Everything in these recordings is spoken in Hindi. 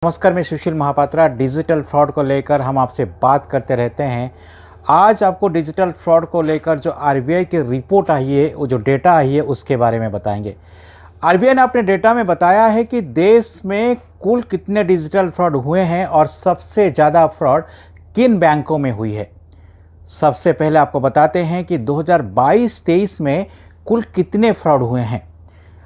नमस्कार, मैं सुशील महापात्रा। डिजिटल फ्रॉड को लेकर हम आपसे बात करते रहते हैं। आज आपको डिजिटल फ्रॉड को लेकर जो आरबीआई की रिपोर्ट आई है, वो जो डेटा आई है, उसके बारे में बताएंगे। आरबीआई ने अपने डेटा में बताया है कि देश में कुल कितने डिजिटल फ्रॉड हुए हैं और सबसे ज़्यादा फ्रॉड किन बैंकों में हुई है। सबसे पहले आपको बताते हैं कि 2022-23 में कुल कितने फ्रॉड हुए हैं।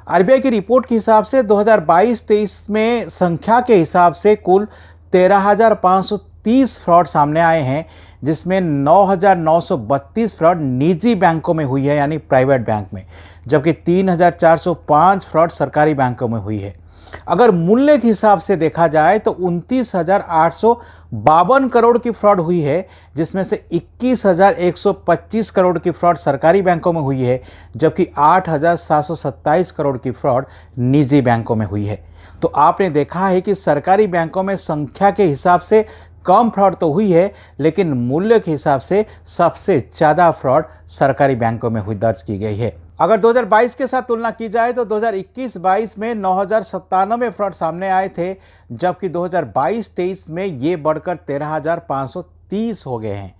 आरबीआई की रिपोर्ट के हिसाब से 2022-23 में संख्या के हिसाब से कुल 13,530 फ्रॉड सामने आए हैं, जिसमें 9,932 फ्रॉड निजी बैंकों में हुई है, यानी प्राइवेट बैंक में, जबकि 3,405 फ्रॉड सरकारी बैंकों में हुई है। अगर मूल्य के हिसाब से देखा जाए तो 29,852 करोड़ की फ्रॉड हुई है, जिसमें से 21,125 करोड़ की फ्रॉड सरकारी बैंकों में हुई है, जबकि 8,727 करोड़ की फ्रॉड निजी बैंकों में हुई है। तो आपने देखा है कि सरकारी बैंकों में संख्या के हिसाब से कम फ्रॉड तो हुई है, लेकिन मूल्य के हिसाब से सबसे ज़्यादा फ्रॉड सरकारी बैंकों में हुई दर्ज की गई है। अगर 2022 के साथ तुलना की जाए तो 2021-22 में 9,097 फ्रॉड सामने आए थे, जबकि 2022-23 में ये बढ़कर 13,530 हो गए हैं।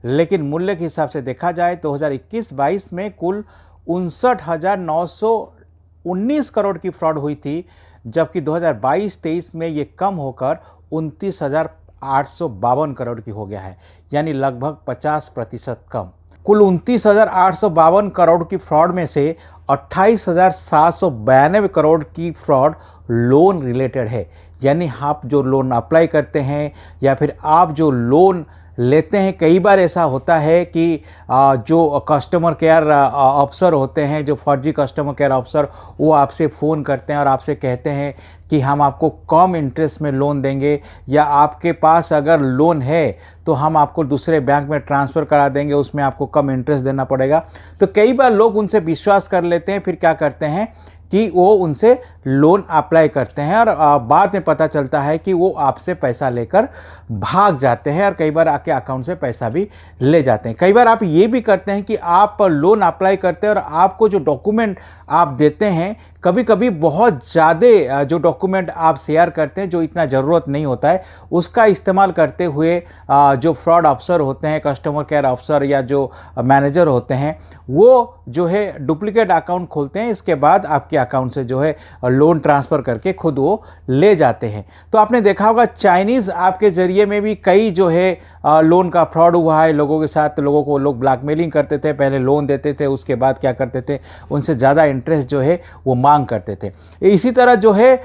लेकिन मूल्य के हिसाब से देखा जाए तो 2021-22 में कुल 59,919 करोड़ की फ्रॉड हुई थी, जबकि 2022-23 में ये कम होकर 29,852 करोड़ की हो गया है, यानी लगभग 50% कम। कुल 29,852 करोड़ की फ्रॉड में से 28,792 करोड़ की फ्रॉड लोन रिलेटेड है, यानी आप जो लोन अप्लाई करते हैं या फिर आप जो लोन लेते हैं। कई बार ऐसा होता है कि जो कस्टमर केयर अफसर होते हैं, जो फर्जी कस्टमर केयर अफसर, वो आपसे फ़ोन करते हैं और आपसे कहते हैं कि हम आपको कम इंटरेस्ट में लोन देंगे, या आपके पास अगर लोन है तो हम आपको दूसरे बैंक में ट्रांसफ़र करा देंगे, उसमें आपको कम इंटरेस्ट देना पड़ेगा। तो कई बार लोग उनसे विश्वास कर लेते हैं, फिर क्या करते हैं कि वो उनसे लोन अप्लाई करते हैं और बाद में पता चलता है कि वो आपसे पैसा लेकर भाग जाते हैं और कई बार आपके अकाउंट से पैसा भी ले जाते हैं। कई बार आप ये भी करते हैं कि आप लोन अप्लाई करते हैं और आपको जो डॉक्यूमेंट आप देते हैं, कभी कभी बहुत ज़्यादा जो डॉक्यूमेंट आप शेयर करते हैं, जो इतना ज़रूरत नहीं होता है, उसका इस्तेमाल करते हुए जो फ्रॉड अफसर होते हैं, कस्टमर केयर अफसर या जो मैनेजर होते हैं, वो जो है डुप्लीकेट अकाउंट खोलते हैं। इसके बाद आपके अकाउंट से जो है लोन ट्रांसफ़र करके खुद वो ले जाते हैं। तो आपने देखा होगा चाइनीज़ ऐप के ज़रिए में भी कई जो है लोन का फ्रॉड हुआ है लोगों के साथ। लोगों को लोग ब्लैकमेलिंग करते थे, पहले लोन देते थे, उसके बाद क्या करते थे, उनसे ज़्यादा इंटरेस्ट जो है वो मांग करते थे। इसी तरह जो है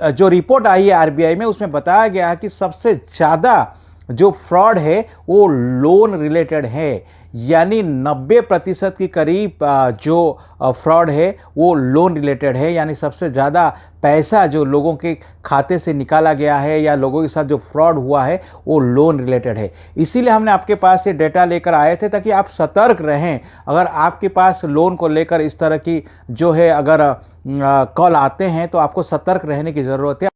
जो रिपोर्ट आई है आरबीआई में, उसमें बताया गया है कि सबसे ज़्यादा जो फ्रॉड है वो लोन रिलेटेड है, यानी 90% के करीब जो फ्रॉड है वो लोन रिलेटेड है, यानी सबसे ज़्यादा पैसा जो लोगों के खाते से निकाला गया है या लोगों के साथ जो फ्रॉड हुआ है वो लोन रिलेटेड है। इसीलिए हमने आपके पास ये डेटा लेकर आए थे, ताकि आप सतर्क रहें। अगर आपके पास लोन को लेकर इस तरह की जो है अगर कॉल आते हैं तो आपको सतर्क रहने की ज़रूरत है।